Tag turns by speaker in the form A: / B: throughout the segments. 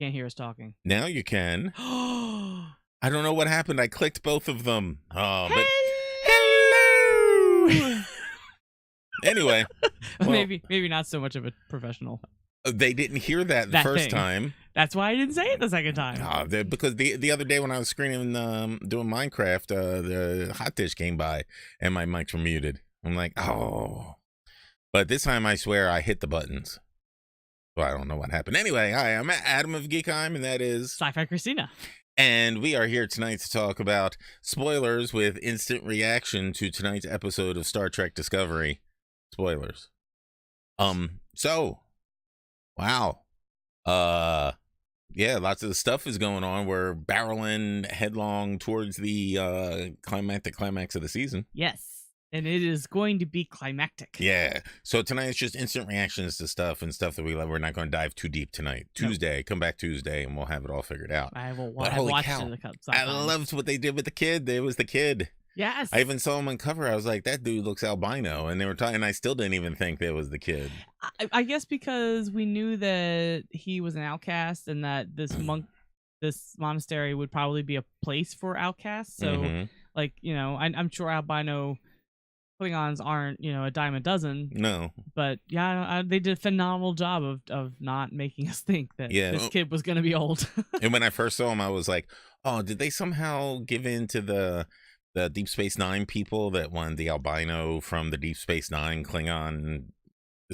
A: Can't hear us talking.
B: Now you can.
A: Hello.
B: I don't know what happened. I clicked both of them. But hello. Anyway, well,
A: maybe not so much of a professional.
B: They didn't hear that the first time.
A: That's why I didn't say it the second time.
B: Because the other day when I was screening, doing Minecraft, the hot dish came by and my mics were muted. I'm like, oh. But this time I swear I hit the buttons. So I don't know what happened. Anyway, hi, I'm Adam of Geekheim, and that is
A: Sci-Fi Christina.
B: And we are here tonight to talk about spoilers with instant reaction to tonight's episode of Star Trek Discovery. Spoilers. So, wow. Yeah, lots of the stuff is going on. We're barreling headlong towards the climax of the season.
A: Yes. And it is going to be climactic.
B: Yeah. So tonight it's just instant reactions to stuff and stuff that we love. We're not going to dive too deep tonight. Tuesday, come back Tuesday, and we'll have it all figured out.
A: I will
B: watch
A: it.
B: I loved what they did with the kid. It was the kid.
A: Yes.
B: I even saw him on cover. I was like, that dude looks albino. And they were talking, and I still didn't even think that was the kid.
A: I guess because we knew that he was an outcast and that this monastery would probably be a place for outcasts. So, like, you know, I'm sure albino Klingons aren't, you know, a dime a dozen.
B: No.
A: But yeah, they did a phenomenal job of not making us think that this kid was going to be old.
B: And when I first saw him, I was like, oh, did they somehow give in to the Deep Space Nine people that wanted the albino from the Deep Space Nine Klingon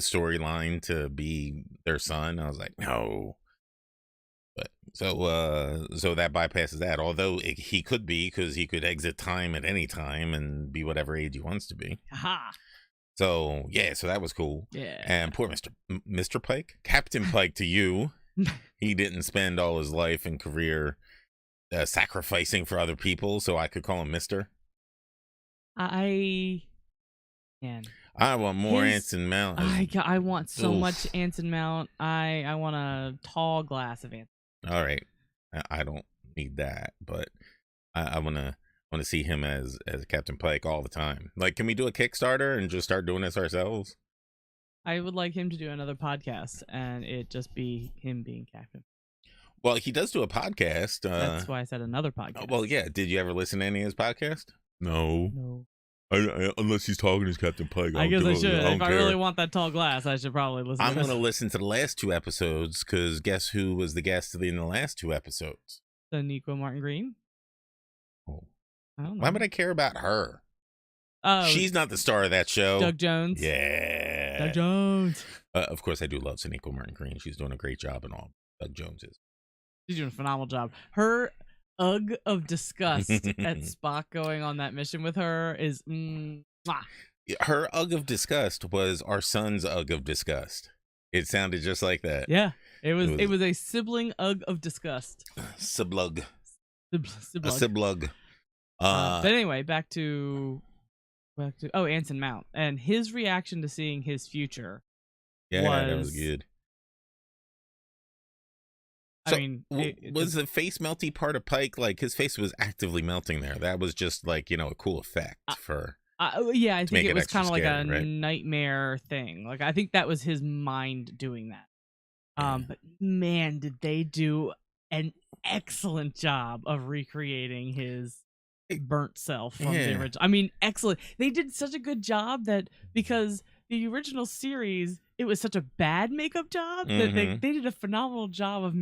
B: storyline to be their son? I was like, no. But so that bypasses that, although he could be, because he could exit time at any time and be whatever age he wants to be.
A: Aha.
B: So yeah, so that was cool.
A: Yeah.
B: And poor Mr. Pike, Captain Pike to you. He didn't spend all his life and career sacrificing for other people, so I could call him Mr.
A: I
B: want more Anson Mount.
A: I want so much Anson Mount. I want a tall glass of Anson.
B: All right, I don't need that, but I want to see him as Captain Pike all the time. Like, can we do a Kickstarter and just start doing this ourselves?
A: I would like him to do another podcast and it just be him being Captain.
B: Well, he does do a podcast.
A: That's why I said another podcast.
B: Well, yeah. Did you ever listen to any of his podcast? No.
A: No.
B: Unless he's talking as Captain Pike.
A: I guess I should. If I really want that tall glass, I should probably listen.
B: I'm going to listen to the last two episodes, because guess who was the guest in the last two episodes?
A: The Nico Martin Green.
B: Oh.
A: I don't know.
B: Why would I care about her?
A: Oh,
B: she's not the star of that show.
A: Doug Jones.
B: Yeah.
A: Doug Jones.
B: Of course, I do love Nico Martin Green. She's doing a great job and all. Doug Jones is.
A: She's doing a phenomenal job. Her ugh of disgust at Spock going on that mission with her is
B: her ugh of disgust was our son's ugh of disgust. It sounded just like that.
A: Yeah, it was a sibling ugh of disgust.
B: Siblug.
A: Siblug. But anyway, back to Anson Mount and his reaction to seeing his future.
B: Yeah, that was good.
A: I mean,
B: was the face melty part of Pike, like his face was actively melting there? That was just like, you know, a cool effect for.
A: Yeah, I think it was kind of like a
B: right?
A: nightmare thing. Like, I think that was his mind doing that. But man, did they do an excellent job of recreating his burnt self from the original. I mean, excellent. They did such a good job that because the original series, it was such a bad makeup job that they did a phenomenal job of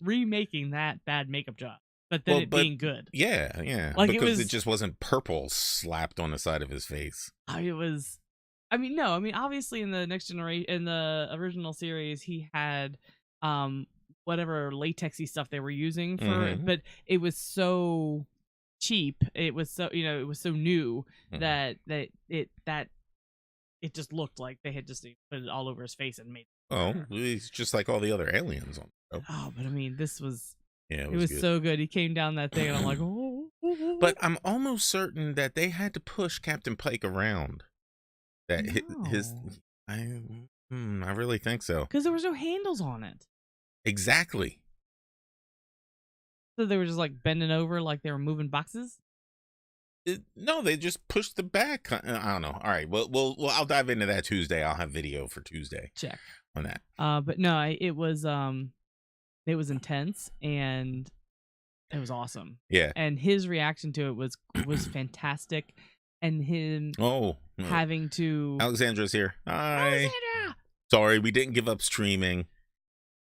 A: remaking that bad makeup job, but then being good.
B: Yeah.
A: Like,
B: because it just wasn't purple slapped on the side of his face.
A: Obviously in the Next Generation, in the original series, he had whatever latexy stuff they were using for it, but it was so cheap. It was so, it was so new that it just looked like they had just put it all over his face and made it.
B: Oh, he's just like all the other aliens on the show.
A: Oh, but I mean, this was...
B: Yeah,
A: it was so good. He came down that thing and I'm like, oh.
B: But I'm almost certain that they had to push Captain Pike around. That I really think so.
A: Because there was no handles on it.
B: Exactly.
A: So they were just like bending over like they were moving boxes?
B: No, they just pushed the back. I don't know. All right, well, I'll dive into that Tuesday. I'll have video for Tuesday.
A: Check
B: on that.
A: But no, it was It was intense and it was awesome.
B: Yeah.
A: And his reaction to it was fantastic. And him having to
B: Alexandra's here. Hi.
A: Alexandra!
B: Sorry, we didn't give up streaming.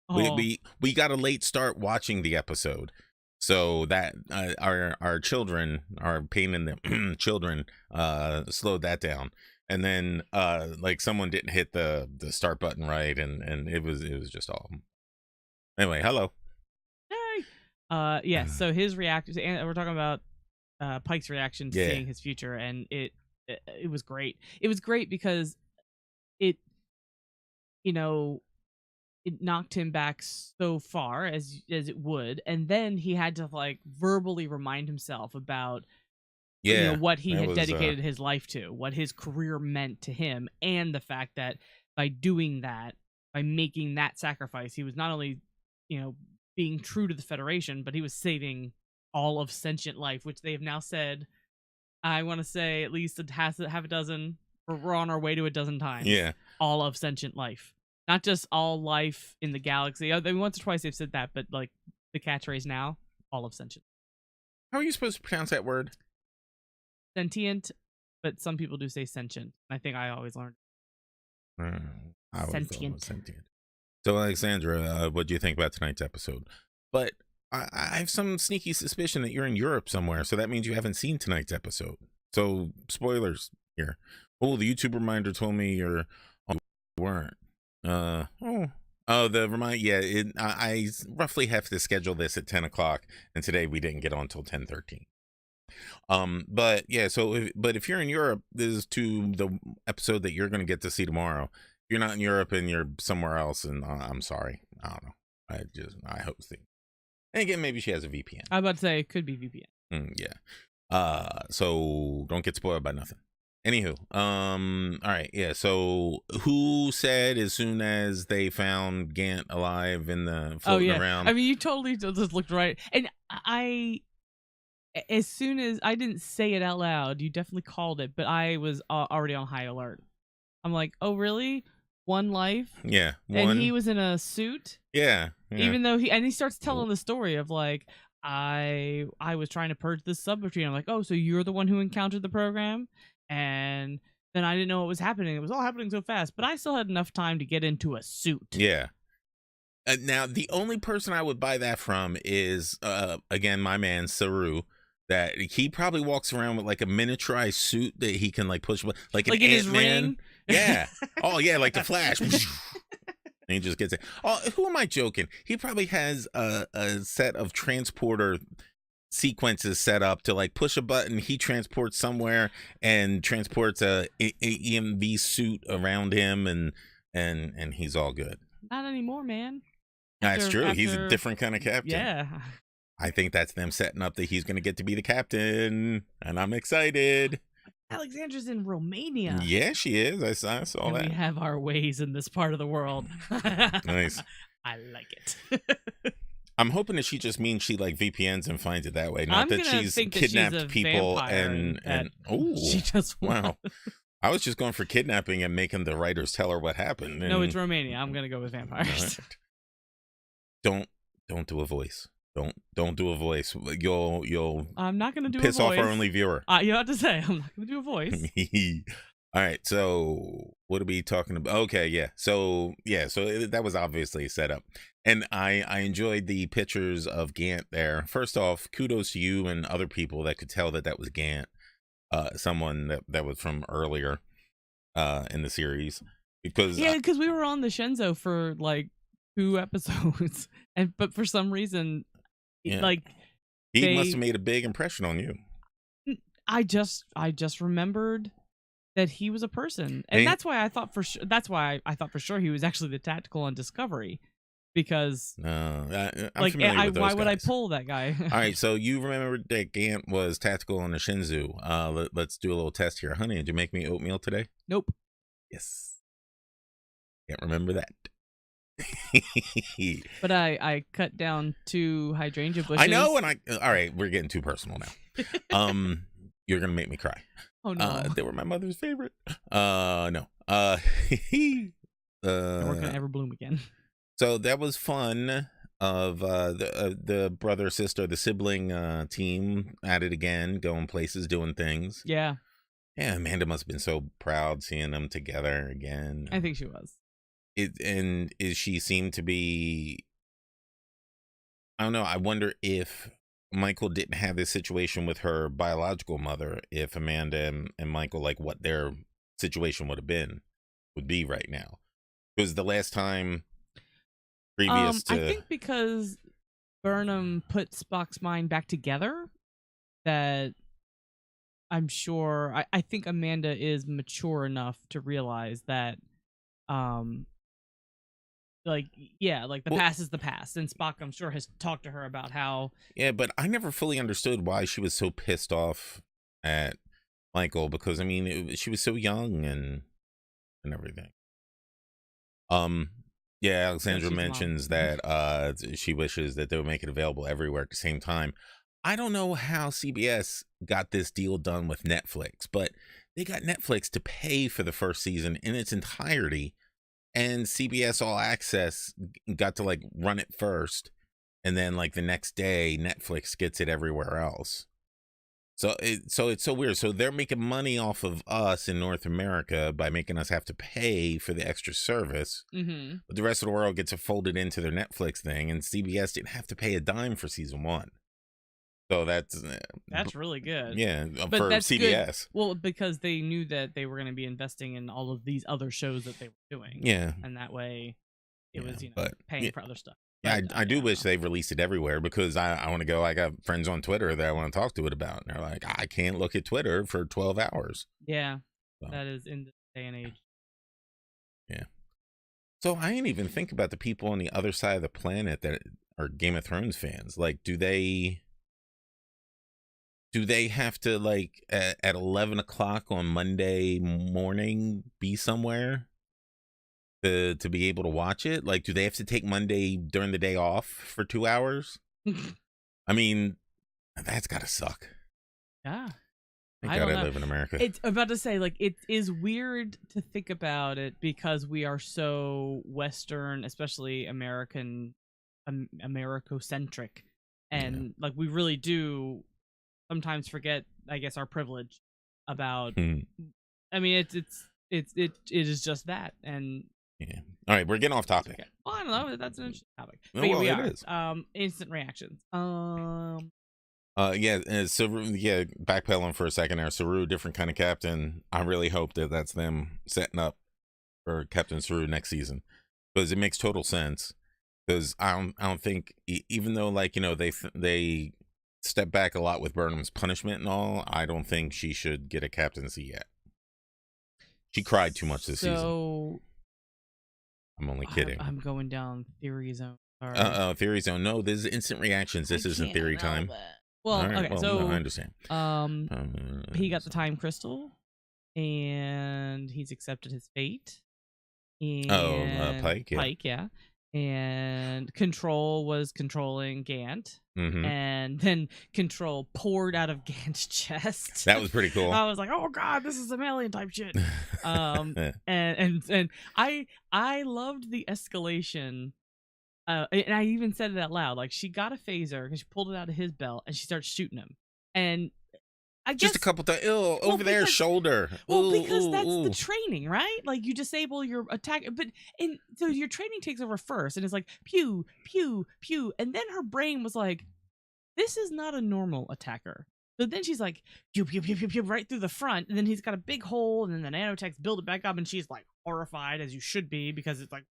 A: Oh.
B: We got a late start watching the episode. So that our children, our pain in the children, slowed that down. And then like someone didn't hit the start button right, and it was just all. Anyway, hello.
A: Hey. Yeah. So his reaction, and we're talking about Pike's reaction to seeing his future, and it was great. It was great because it, it knocked him back so far as it would, and then he had to like verbally remind himself about what he had dedicated his life to, what his career meant to him, and the fact that by doing that, by making that sacrifice, he was not only being true to the Federation, but he was saving all of sentient life, which they have now said, I want to say at least half a dozen, or we're on our way to a dozen times.
B: Yeah,
A: all of sentient life. Not just all life in the galaxy. Once or twice they've said that, but like the catchphrase now, all of sentient.
B: How are you supposed to pronounce that word?
A: Sentient, but some people do say sentient. I think I always learned.
B: Sentient. So, Alexandra, what do you think about tonight's episode? But I have some sneaky suspicion that you're in Europe somewhere, so that means you haven't seen tonight's episode. So, spoilers here. Oh, the YouTube reminder told me you weren't. The remind, I roughly have to schedule this at 10 o'clock, and today we didn't get on until 10:13. But yeah, but if you're in Europe, this is to the episode that you're going to get to see tomorrow. If you're not in Europe and you're somewhere else, and I'm sorry, I don't know. I hope so. And again, maybe she has a VPN.
A: I was about to say it could be VPN.
B: Yeah. So don't get spoiled by nothing. Anywho, all right, yeah. So who said as soon as they found Gant alive in the floating around?
A: I mean, you totally just looked right, and as soon as I didn't say it out loud, you definitely called it, but I was already on high alert. I'm like, oh really? One life?
B: Yeah.
A: And he was in a suit?
B: Yeah.
A: Even though he starts telling the story of like, I was trying to purge this submachine. I'm like, oh, so you're the one who encountered the program? And then I didn't know what was happening. It was all happening so fast, but I still had enough time to get into a suit.
B: Yeah. Now, the only person I would buy that from is, again, my man, Saru. That he probably walks around with like a miniaturized suit that he can like push, like an Ant-Man. Yeah. Oh yeah, like the Flash. And he just gets it. Oh, who am I joking? He probably has a set of transporter sequences set up to like push a button, he transports somewhere and transports a EMV suit around him, and he's all good.
A: Not anymore, man.
B: That's true. He's a different kind of captain.
A: Yeah.
B: I think that's them setting up that he's going to get to be the captain, and I'm excited.
A: Alexandra's in Romania.
B: Yeah, she is. I saw that.
A: We have our ways in this part of the world.
B: Nice.
A: I like it.
B: I'm hoping that she just means she like VPNs and finds it that way, not that she's kidnapped people and oh,
A: she just
B: wow. I was just going for kidnapping and making the writers tell her what happened.
A: No, it's Romania. I'm gonna go with vampires.
B: Don't do a voice. Don't do a voice. You'll.
A: I'm not gonna do
B: piss
A: a voice.
B: off our only viewer.
A: You have to say I'm not gonna do a voice.
B: All right. So what are we talking about? Okay. Yeah. So that was obviously a setup, and I enjoyed the pictures of Gant there. First off, kudos to you and other people that could tell that was Gant, someone that was from earlier, in the series, because
A: we were on the Shenzo for like 2 episodes, but for some reason.
B: Yeah.
A: Like
B: he must have made a big impression on you.
A: I just remembered that he was a person, and that's why I thought for sure he was actually the tactical on Discovery, because
B: I'm
A: like
B: familiar with those
A: why would I
B: guys.
A: pull that guy?
B: All right, so you remembered that Gant was tactical on the Shinzu. Let's do a little test here, honey. Did you make me oatmeal today?
A: Nope.
B: Yes. Can't remember that.
A: But I cut down 2 hydrangea bushes.
B: I know, and all right, we're getting too personal now. You're gonna make me cry.
A: Oh no,
B: they were my mother's favorite. No. They
A: weren't gonna ever bloom again.
B: So that was fun. of the brother, sister, the sibling team at it again, going places, doing things.
A: Yeah,
B: Yeah, Amanda must have been so proud seeing them together again.
A: I think she was.
B: She seemed to be, I don't know, I wonder if Michael didn't have this situation with her biological mother, if Amanda and Michael, like what their situation would be right now. Because the last time previous to,
A: I think because Burnham put Spock's mind back together, that I'm sure I think Amanda is mature enough to realize that um like yeah, like the
B: well,
A: past is the past, and Spock I'm sure has talked to her about how
B: yeah, but I never fully understood why she was so pissed off at Michael, because I mean she was so young and everything. Yeah, Alexandra
A: she's a mom.
B: mentions that she wishes that they would make it available everywhere at the same time. I don't know how CBS got this deal done with Netflix, but they got Netflix to pay for the first season in its entirety, and CBS All Access got to like run it first, and then like the next day Netflix gets it everywhere else. So it's so weird. So they're making money off of us in North America by making us have to pay for the extra service,
A: Mm-hmm.
B: but the rest of the world gets it folded into their Netflix thing, and CBS didn't have to pay a dime for season 1. So that's
A: really good.
B: yeah,
A: But
B: for
A: that's
B: CBS.
A: good. Well, because they knew that they were going to be investing in all of these other shows that they were doing.
B: Yeah,
A: And that way it was,
B: but
A: paying for other stuff.
B: Yeah,
A: But,
B: I do wish they released it everywhere, because I want to go. I got friends on Twitter that I want to talk to it about, and they're like, I can't look at Twitter for 12 hours.
A: Yeah,
B: So,
A: that is in this day and age.
B: yeah. So I didn't even think about the people on the other side of the planet that are Game of Thrones fans. Like, do they have to, like, at 11 o'clock on Monday morning be somewhere to be able to watch it? Like, do they have to take Monday during the day off for 2 hours? I mean, that's gotta suck.
A: Yeah.
B: Thank God I live in America.
A: It's about to say, like, it is weird to think about it because we are so Western, especially American, Americocentric, and like we really do sometimes forget, I guess, our privilege about. I mean, it is just that, and
B: yeah. All right, we're getting off topic.
A: okay. Well, I don't know. That's an interesting topic.
B: No,
A: But
B: well,
A: we
B: it
A: are.
B: is.
A: Instant reactions.
B: Yeah, Saru, yeah, backpedaling for a second there. Saru, different kind of captain. I really hope that that's them setting up for Captain Saru next season, because it makes total sense. Because I don't think, even though, like, they step back a lot with Burnham's punishment and all, I don't think she should get a captaincy yet. She cried too much this season. I'm only kidding.
A: I'm going down theory zone.
B: Theory zone. No, this is instant reactions. This isn't theory time.
A: Well,
B: right,
A: okay,
B: well,
A: so
B: no, I understand.
A: He got the time crystal, and he's accepted his fate. And
B: Pike, yeah.
A: Pike, yeah. And Control was controlling Gant, and then Control poured out of Gant's chest.
B: That was pretty cool.
A: I was like, "Oh God, this is some alien type shit." And I loved the escalation. And I even said it out loud. Like, she got a phaser and she pulled it out of his belt and she started shooting him. And I guess
B: just a couple times. Over there, shoulder.
A: Well, because that's the training, right? Like, you disable your attack, so your training takes over first, and it's like pew, pew, pew, and then her brain was like, "This is not a normal attacker." So then she's like, pew, pew, pew, pew, pew, right through the front, and then he's got a big hole, and then the nanotechs build it back up, and she's like horrified, as you should be, because it's like.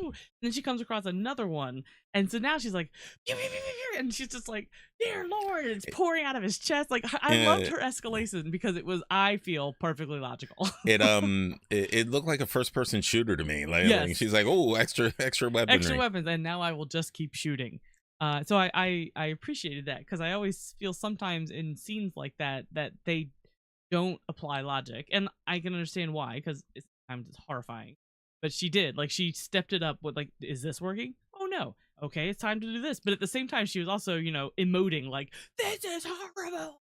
A: And then she comes across another one, and so now she's like, pew, pew, pew, pew, and she's just like, "Dear Lord!" And it's pouring out of his chest. Like, I loved her escalation because it was, I feel, perfectly logical.
B: It looked like a first-person shooter to me. Like, she's like, "Oh, extra weaponry.
A: Extra weapons," and now I will just keep shooting. So I appreciated that, because I always feel sometimes in scenes like that they don't apply logic, and I can understand why, because sometimes it's horrifying. But she did. Like, she stepped it up with, like, "Is this working? Oh, no. Okay, it's time to do this." But at the same time, she was also, emoting, like, "This is horrible.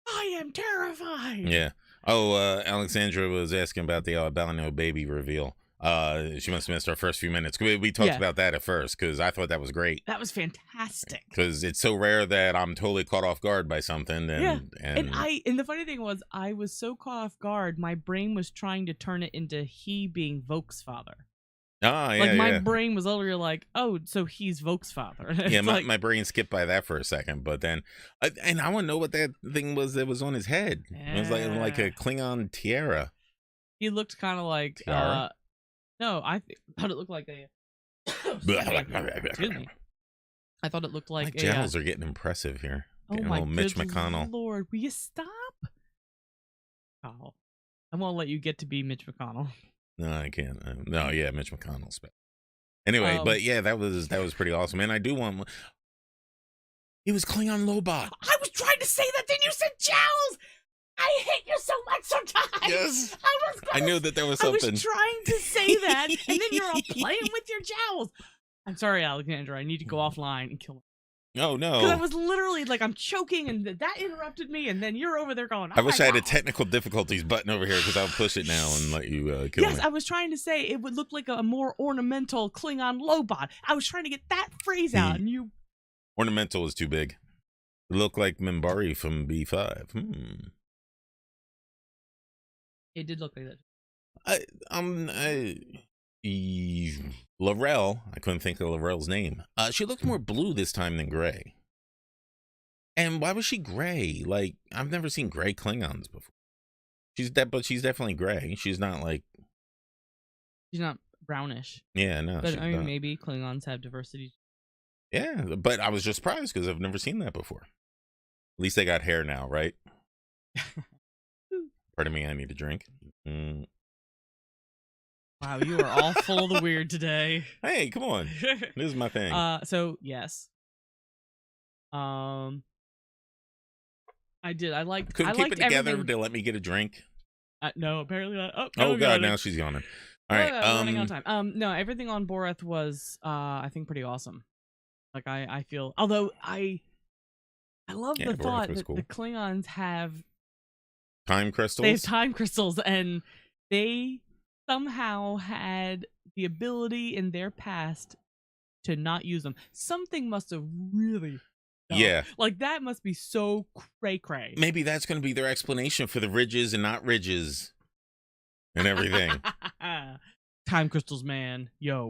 A: I am terrified."
B: Yeah. Oh, Alexandra was asking about the albino baby reveal. She must have missed our first few minutes. We talked
A: Yeah.
B: about that at first because I thought that was great.
A: That was fantastic.
B: Because it's so rare that I'm totally caught off guard by something. And
A: And the funny thing was, I was so caught off guard, my brain was trying to turn it into he being Vok's father.
B: Oh, yeah,
A: Like, my brain was literally like, oh, so he's Vok's father.
B: Yeah, my brain skipped by that for a second, but then, and I want to know what that thing was that was on his head. It was like a Klingon tiara.
A: He looked kind of like,
B: Tiara?
A: no, I thought it looked like a, excuse me. I thought it looked like
B: my jowls are getting impressive here.
A: Oh my
B: Mitch
A: good
B: McConnell.
A: Lord, will you stop? Oh, I'm gonna let you get to be Mitch McConnell.
B: No, I can't. No, yeah, Mitch McConnell's back. Anyway, but yeah, that was pretty awesome. And I do want. He was Klingon Lobot.
A: I was trying to say that, then you said jowls. I hate you so much sometimes.
B: Yes, I knew that there was something.
A: I was trying to say that, and then you're all playing with your jowls. I'm sorry, Alexandra. I need to go offline and kill him.
B: Oh, no.
A: Because I was literally like, I'm choking, and that interrupted me, and then you're over there going, oh,
B: I wish I had a technical difficulties button over here because I'll push it now and let you kill me.
A: Yes, I was trying to say it would look like a more ornamental Klingon Lobot. I was trying to get that phrase out, and you...
B: Ornamental is too big. It looked like Minbari from B5.
A: It did look like that.
B: Laurel, I couldn't think of Laurel's name. She looked more blue this time than gray. And why was she gray? Like, I've never seen gray Klingons before. But she's definitely gray. She's not like...
A: She's not brownish.
B: Yeah, no.
A: But I mean, maybe Klingons have diversity.
B: Yeah, but I was just surprised because I've never seen that before. At least they got hair now, right? Pardon me, I need a drink.
A: Wow, you are all full of the weird today.
B: Hey, come on. This is my thing.
A: So yes. I did. I liked.
B: Couldn't keep it together
A: everything.
B: to let me get a drink.
A: No, apparently not.
B: Oh God, now she's yawning. All right.
A: Running out of time. No, everything on Boreth was, I think, pretty awesome. Like I feel, although I love the thought that the Klingons have
B: time crystals.
A: They have time crystals, and they somehow had the ability in their past to not use them. Something must have really.
B: Yeah.
A: Like, that must be so cray-cray.
B: Maybe that's going to be their explanation for the ridges and not ridges and everything.
A: Time crystals, man. Yo.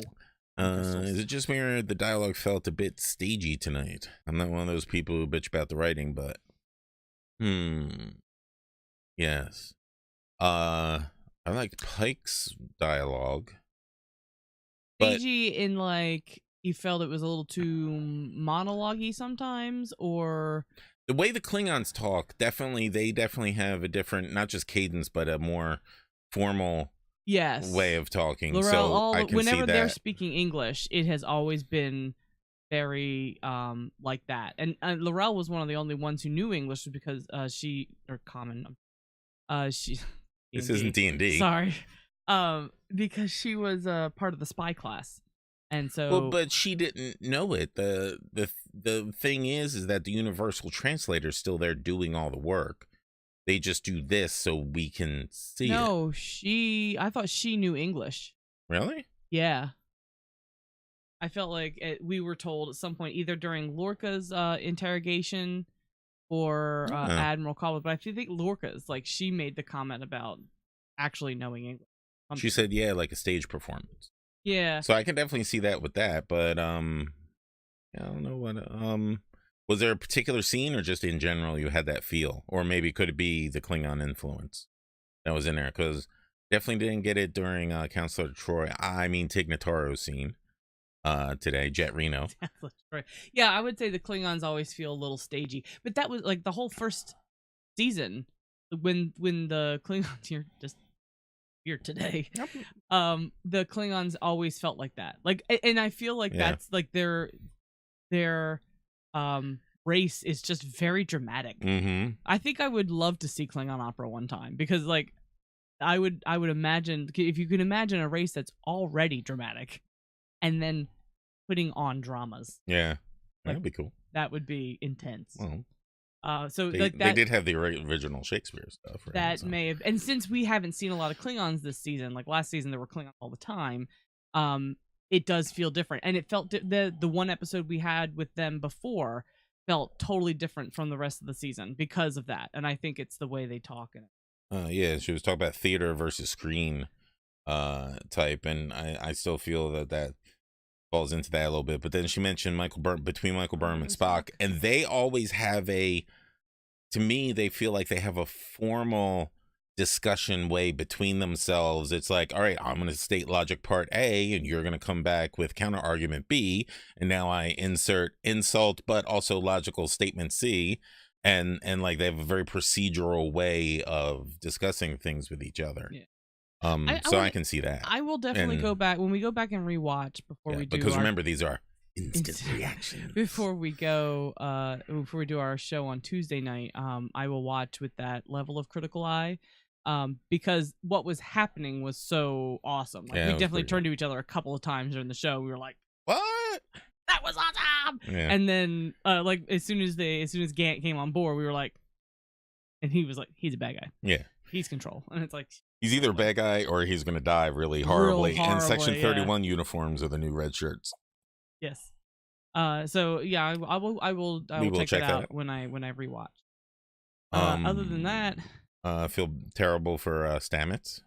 B: Is it just me the dialogue felt a bit stagey tonight? I'm not one of those people who bitch about the writing, but... Yes. I like Pike's dialogue.
A: Stagey in, like... You felt it was a little too monologue-y sometimes, or...
B: The way the Klingons talk, they definitely have a different, not just cadence, but a more formal way of talking.
A: Laurel,
B: so I can
A: whenever
B: see that.
A: They're speaking English, it has always been very like that. And Laurel was one of the only ones who knew English because she... Or common. She...
B: This isn't D&D.
A: Sorry. Because she was part of the spy class. And so,
B: well, but she didn't know it. The thing is that the universal translator is still there doing all the work. They just do this so we can see it.
A: No, I thought she knew English.
B: Really?
A: Yeah. I felt like we were told at some point, either during Lorca's interrogation or Admiral Caldwell, but I think Lorca's, like, she made the comment about actually knowing English.
B: She said, yeah, like a stage performance.
A: Yeah.
B: So I can definitely see that with that, but I don't know what was there a particular scene or just in general you had that feel, or maybe could it be the Klingon influence that was in there? Because definitely didn't get it during Counselor Troy. I mean Tig Notaro's scene today, Jet Reno.
A: Yeah, I would say the Klingons always feel a little stagey, but that was like the whole first season when the Klingons here just. Here today, the Klingons always felt like that. Like, and I feel like that's like their race is just very dramatic. I think I would love to see Klingon opera one time because, like, I would imagine if you could imagine a race that's already dramatic, and then putting on dramas.
B: Yeah,
A: like,
B: that'd be cool.
A: That would be intense.
B: Well,
A: So
B: They
A: like that
B: did have the original Shakespeare stuff, right?
A: that
B: So.
A: may have, and since we haven't seen a lot of Klingons this season, like last season there were Klingons all the time, it does feel different, and it felt the one episode we had with them before felt totally different from the rest of the season because of that, and I think it's the way they talk in it.
B: Yeah, she was talking about theater versus screen type, and I still feel that falls into that a little bit. But then she mentioned between Michael Burnham and Spock, and they always have to me, they feel like they have a formal discussion way between themselves. It's like, all right, I'm going to state logic part A, and you're going to come back with counter argument B, and now I insert insult, but also logical statement C, and like they have a very procedural way of discussing things with each other.
A: Yeah.
B: I can see that.
A: I will definitely go back when we go back and rewatch before we do.
B: Because remember, these are instant reactions.
A: Before we do our show on Tuesday night, I will watch with that level of critical eye, because what was happening was so awesome. Like, we definitely turned to each other a couple of times during the show. We were like,
B: "What?
A: That was awesome!"
B: Yeah.
A: And then, like as soon as Gant came on board, we were like, and he was like, "He's a bad guy.
B: Yeah,
A: he's control." And it's like,
B: he's either a bad guy or he's going to die really horribly. And Section 31 uniforms are the new red shirts.
A: Yes. So yeah, I will check that out when I rewatch. Other than that,
B: I feel terrible for Stamets.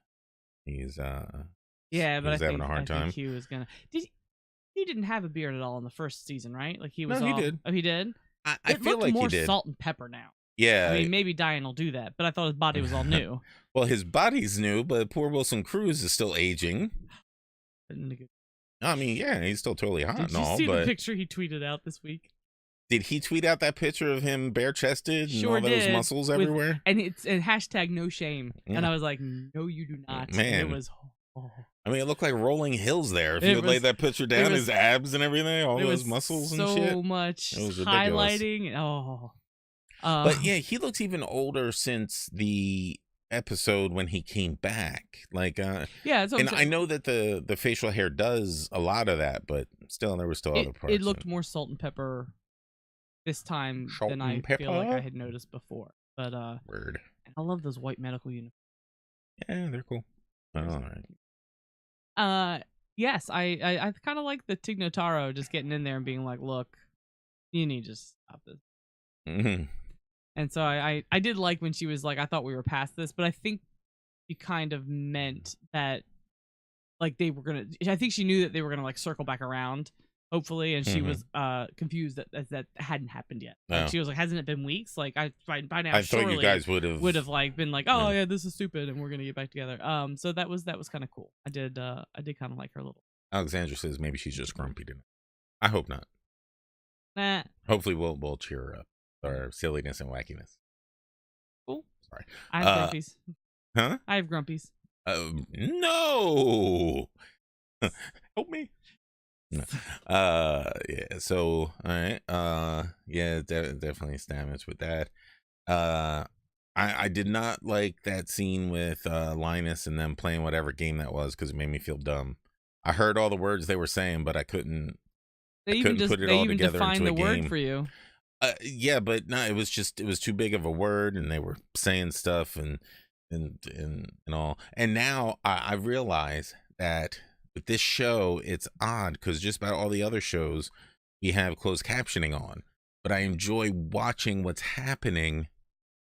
B: He's having a hard time.
A: He was gonna. He didn't have a beard at all in the first season, right? Like he was.
B: No, he did.
A: Oh, he did.
B: I feel like
A: more
B: he did.
A: Salt and pepper now.
B: Yeah.
A: I mean, maybe Diane will do that, but I thought his body was all new.
B: Well, his body's new, but poor Wilson Cruz is still aging. I mean, yeah, he's still totally hot and all.
A: Did you see
B: the
A: picture he tweeted out this week?
B: Did he tweet out that picture of him bare-chested and all those muscles everywhere?
A: And hashtag no shame. Yeah. And I was like, no, you do not.
B: Man,
A: it was.
B: I mean, it looked like rolling hills there. If you laid that picture down, his abs and everything, all those muscles and shit.
A: So much
B: it was
A: highlighting.
B: But yeah, he looks even older since the episode when he came back. Like,
A: yeah,
B: and I know that the facial hair does a lot of that, but still, there were still other parts.
A: It looked more salt and pepper this time than I feel like I had noticed before. But
B: word.
A: I love those white medical uniforms.
B: Yeah, they're cool. All right.
A: Yes, I kind of like the Tig Notaro just getting in there and being like, look, you need to stop this.
B: Mm-hmm.
A: And so I did like when she was like, I thought we were past this, but I think she kind of meant that, like, they were gonna. I think she knew that they were gonna like circle back around, hopefully, and she was confused that hadn't happened yet. Like, she was like, hasn't it been weeks? Like, by now,
B: I thought you guys would have
A: like been like, oh yeah, this is stupid, and we're gonna get back together. So that was kind of cool. I did kind of like her a little.
B: Alexandra says maybe she's just grumpy tonight. I hope not.
A: Nah.
B: Hopefully we'll cheer her up. Or silliness and wackiness.
A: Cool.
B: Sorry.
A: I have grumpies.
B: Huh?
A: I have grumpies.
B: No. Help me. No. Yeah. So, all right. Yeah, definitely Stamets with that. I did not like that scene with Linus and them playing whatever game that was because it made me feel dumb. I heard all the words they were saying, but I couldn't. Put it all together into a game. They even defined the word
A: for you.
B: Yeah, but no, it was too big of a word, and they were saying stuff and all. And now I realize that with this show, it's odd because just about all the other shows we have closed captioning on, but I enjoy watching what's happening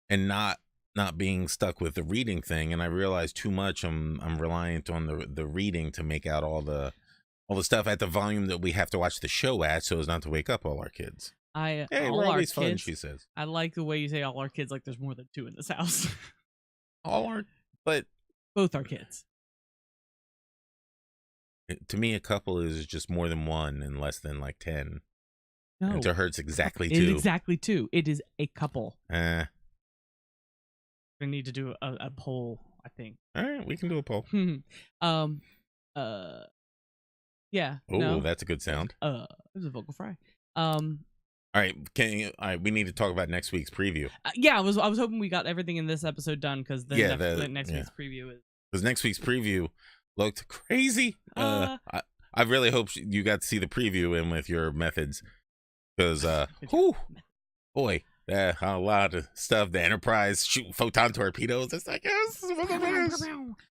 B: and not being stuck with the reading thing. And I realize too much I'm reliant on the reading to make out all the stuff at the volume that we have to watch the show at, so as not to wake up all our kids.
A: Hey,
B: we're always fun, she says.
A: I like the way you say all our kids, like there's more than 2 in this house.
B: But
A: both our kids.
B: To me, a couple is just more than 1 and less than like 10.
A: No.
B: And to her, it's exactly 2.
A: It's exactly 2. It is a couple. We need to do a poll, I think.
B: All right, we can do a poll.
A: Yeah.
B: Oh,
A: no.
B: That's a good sound.
A: It was a vocal fry.
B: All right, we need to talk about next week's preview.
A: Yeah, I was hoping we got everything in this episode done because the next week's preview is.
B: Because next week's preview looked crazy. I really hope you got to see the preview in with your methods, because boy, a lot of stuff. The Enterprise shooting photon torpedoes. It's like, yes, this is what it is.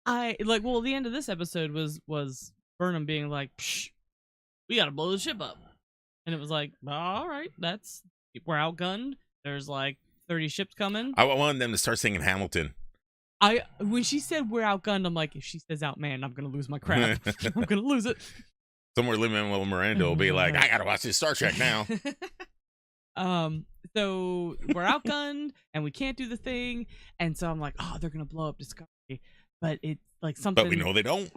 A: I like. Well, the end of this episode was Burnham being like, Psh, "We gotta blow the ship up," and it was like, "All right, we're outgunned. There's like 30 ships coming."
B: I wanted them to start singing Hamilton.
A: When she said we're outgunned, I'm like, if she says outmanned, I'm gonna lose my crap. I'm gonna lose it.
B: Somewhere Lin-Manuel Miranda will be like, I gotta watch this Star Trek now.
A: So we're outgunned and we can't do the thing, and so I'm like, oh, they're gonna blow up Discovery, but it's like something.
B: But we know they don't.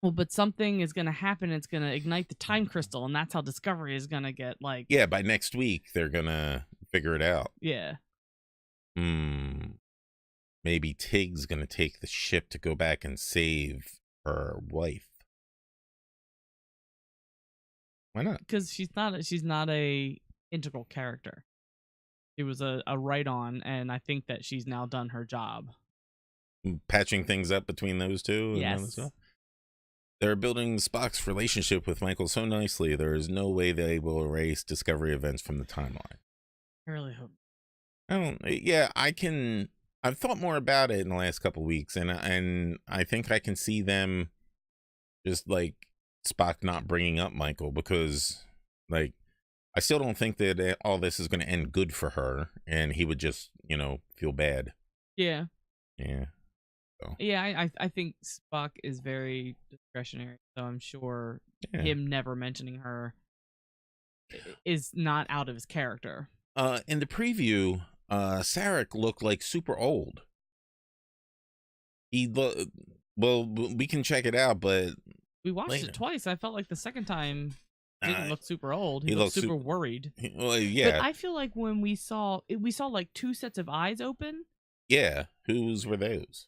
A: Well, but something is gonna happen. It's gonna ignite the time crystal, and that's how Discovery is gonna get like.
B: Yeah, by next week they're gonna figure it out.
A: Yeah.
B: Maybe Tig's gonna take the ship to go back and save her wife. Why not?
A: Because she's not a integral character. It was a write-on, and I think that she's now done her job.
B: Patching things up between those two. And
A: yes.
B: stuff. They're building Spock's relationship with Michael so nicely. There is no way they will erase Discovery events from the timeline.
A: I really hope.
B: I've thought more about it in the last couple weeks, and I think I can see them just like Spock not bringing up Michael, because like I still don't think that all this is going to end good for her, and he would just feel bad.
A: Yeah.
B: So.
A: Yeah, I think Spock is very discretionary, so I'm sure him never mentioning her is not out of his character.
B: In the preview, Sarek looked like super old. Well, we can check it out, but
A: we watched it twice. I felt like the second time didn't look super old. He looked super worried.
B: Well, yeah.
A: But I feel like when we saw like two sets of eyes open.
B: Yeah, whose were those?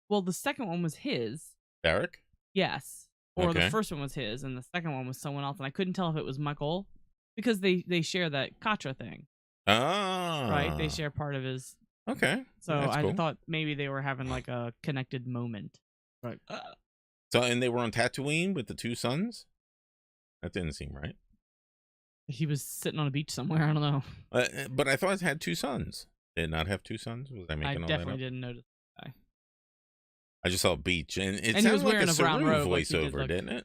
A: Well, the second one was his.
B: Sarek?
A: Yes. Or the first one was his, and the second one was someone else, and I couldn't tell if it was Michael, because they share that Katra thing.
B: Ah.
A: Right? They share part of his.
B: Okay.
A: So I thought maybe they were having like a connected moment. Right.
B: So, and they were on Tatooine with the two sons? That didn't seem right.
A: He was sitting on a beach somewhere. I don't know.
B: But I thought it had two sons. Did it not have two sons? Was I making all that up?
A: I definitely didn't notice that guy.
B: I just saw beach, and it sounded like a Saru voiceover, didn't it?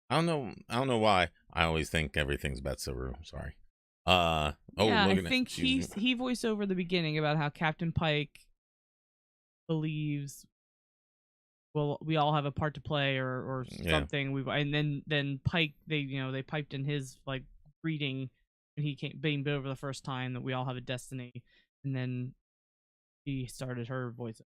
B: I don't know why. I always think everything's about Saru. Sorry.
A: I think he voiced over the beginning about how Captain Pike believes, well, we all have a part to play or something. And then Pike, they piped in his like greeting when he came over the first time, that we all have a destiny, and then he started her voice.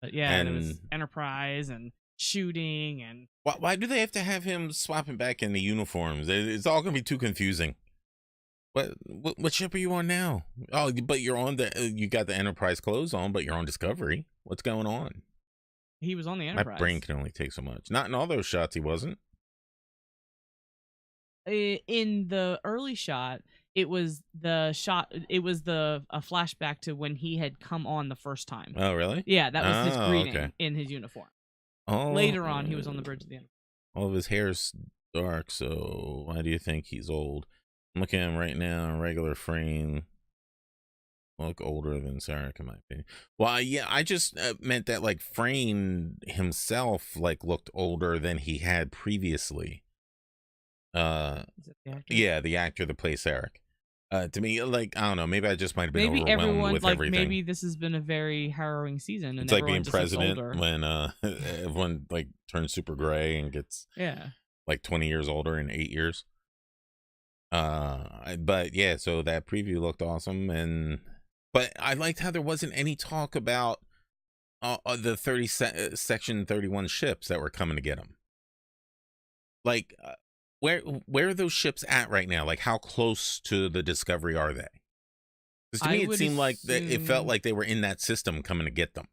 A: But yeah, and it was Enterprise and shooting and.
B: Why do they have to have him swapping back into uniforms? It's all gonna be too confusing. What ship are you on now? Oh, but you're on you got the Enterprise clothes on, but you're on Discovery. What's going on?
A: He was on the Enterprise.
B: My brain can only take so much. Not in all those shots, he wasn't.
A: In the early shot, it was a flashback to when he had come on the first time.
B: Oh, really?
A: Yeah, that was his greeting in his uniform.
B: Oh,
A: later on, he was on the bridge of the Enterprise.
B: All of his hair's dark, so why do you think he's old? I'm looking at him right now, regular frame. Look older than Sarek, in my opinion. Well, yeah, I just meant that like Frame himself like looked older than he had previously.
A: Is it the actor?
B: Yeah, the actor that plays Sarek. To me, like, I don't know, maybe I just might have been overwhelmed with everything.
A: Maybe this has been a very harrowing season, and
B: it's like being president when everyone like turns super gray and gets like 20 years older in 8 years. But yeah, so that preview looked awesome, but I liked how there wasn't any talk about the Section 31 ships that were coming to get him. Like, where are those ships at right now? Like, how close to the Discovery are they? Because to me, it seemed like it felt like they were in that system coming to get them.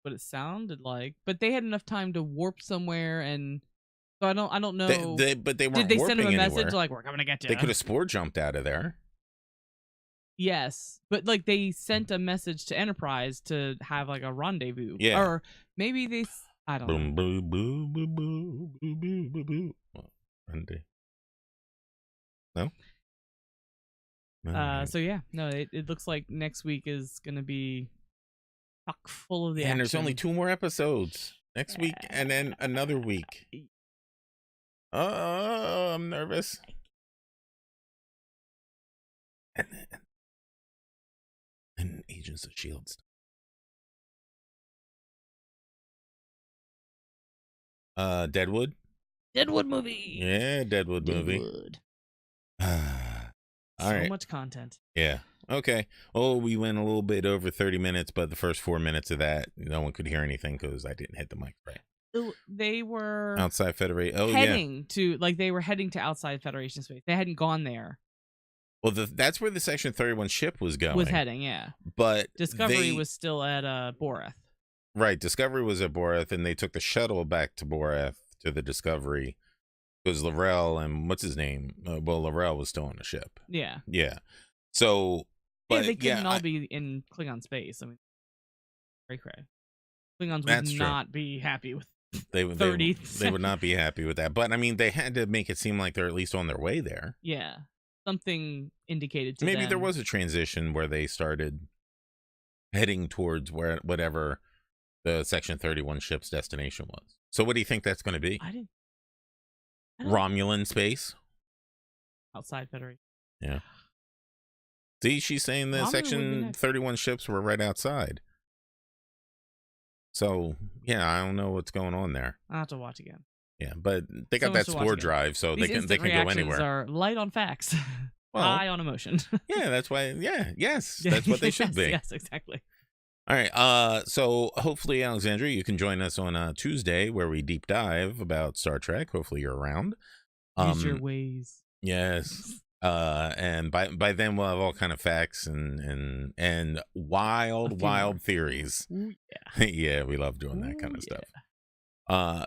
A: What it sounded like, but they had enough time to warp somewhere, and so I don't know.
B: But they weren't.
A: Did they
B: warping
A: send him a message
B: anywhere.
A: like, "We're coming to get you"?
B: They could have spore jumped out of there.
A: Yes, but like they sent a message to Enterprise to have like a rendezvous.
B: Yeah,
A: or maybe they. I don't know.
B: No. All right.
A: So yeah, no, it looks like next week is gonna be chock full of the action.
B: And there's only 2 more episodes next week, and then another week. Oh, I'm nervous. And Agents of Shield. Deadwood.
A: Deadwood movie.
B: Yeah, Deadwood movie. All right.
A: So much content.
B: Yeah. Okay. Oh, we went a little bit over 30 minutes, but the first 4 minutes of that, no one could hear anything because I didn't hit the mic right.
A: They were
B: Outside Federation. Oh,
A: heading to they were heading to outside Federation space. They hadn't gone there.
B: Well, that's where the Section 31 ship was going.
A: Was heading, yeah.
B: But
A: Discovery was still at Borath.
B: Right. Discovery was at Borath, and they took the shuttle back to Borath to the Discovery because Laurel and what's his name? Laurel was still on the ship.
A: Yeah.
B: Yeah. So, but
A: they couldn't all be in Klingon space. I mean, cray. Klingons would not be happy with
B: they would not be happy with that. But I mean, they had to make it seem like they're at least on their way there.
A: Yeah. Something indicated to
B: maybe
A: them.
B: There was a transition where they started heading towards whatever the Section 31 ship's destination was. So what do you think that's going to be?
A: I don't
B: Romulan space?
A: Outside Federation.
B: Yeah. See, she's saying the Section 31 ships were right outside. So, yeah, I don't know what's going on there.
A: I'll have to watch again.
B: Yeah, but they got that spore drive, so they can go anywhere.
A: Are light on facts, high on emotion.
B: Yeah, that's why. Yeah, yes, that's what they should be.
A: Yes, exactly.
B: All right. So hopefully, Alexandra, you can join us on Tuesday where we deep dive about Star Trek. Hopefully, you're around.
A: Use your ways.
B: Yes. And by then we'll have all kind of facts and wild theories.
A: Ooh,
B: yeah. Yeah, we love doing that kind of stuff.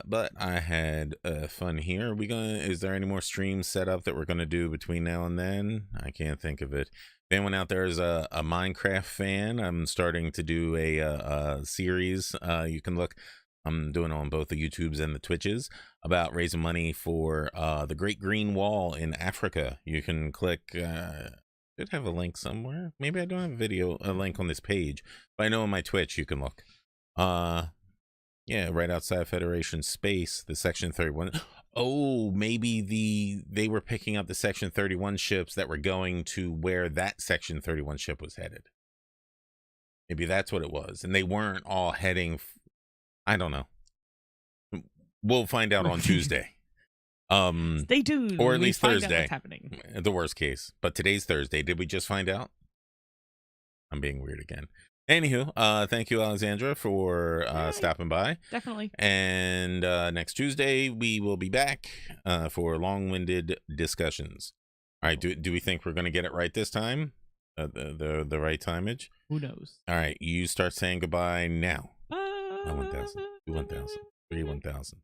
B: But I had fun here. Is there any more streams set up that we're gonna do between now and then? I can't think of it. If anyone out there is a Minecraft fan, I'm starting to do a series. You can look. I'm doing it on both the YouTubes and the Twitches about raising money for the Great Green Wall in Africa. You can click. Should have a link somewhere. Maybe I don't have a link on this page, but I know on my Twitch you can look. Yeah, right outside Federation space, the Section 31. Oh, maybe they were picking up the Section 31 ships that were going to where that Section 31 ship was headed. Maybe that's what it was, and they weren't all heading. I don't know. We'll find out on Tuesday.
A: Stay tuned.
B: Or at least Thursday.
A: What's happening.
B: The worst case. But today's Thursday. Did we just find out? I'm being weird again. Anywho, thank you, Alexandra, for stopping by.
A: Definitely.
B: And next Tuesday, we will be back for long-winded discussions. All right. Do we think we're going to get it right this time? The right timeage?
A: Who knows?
B: All right. You start saying goodbye now. 1,000, 2,000, 3,000.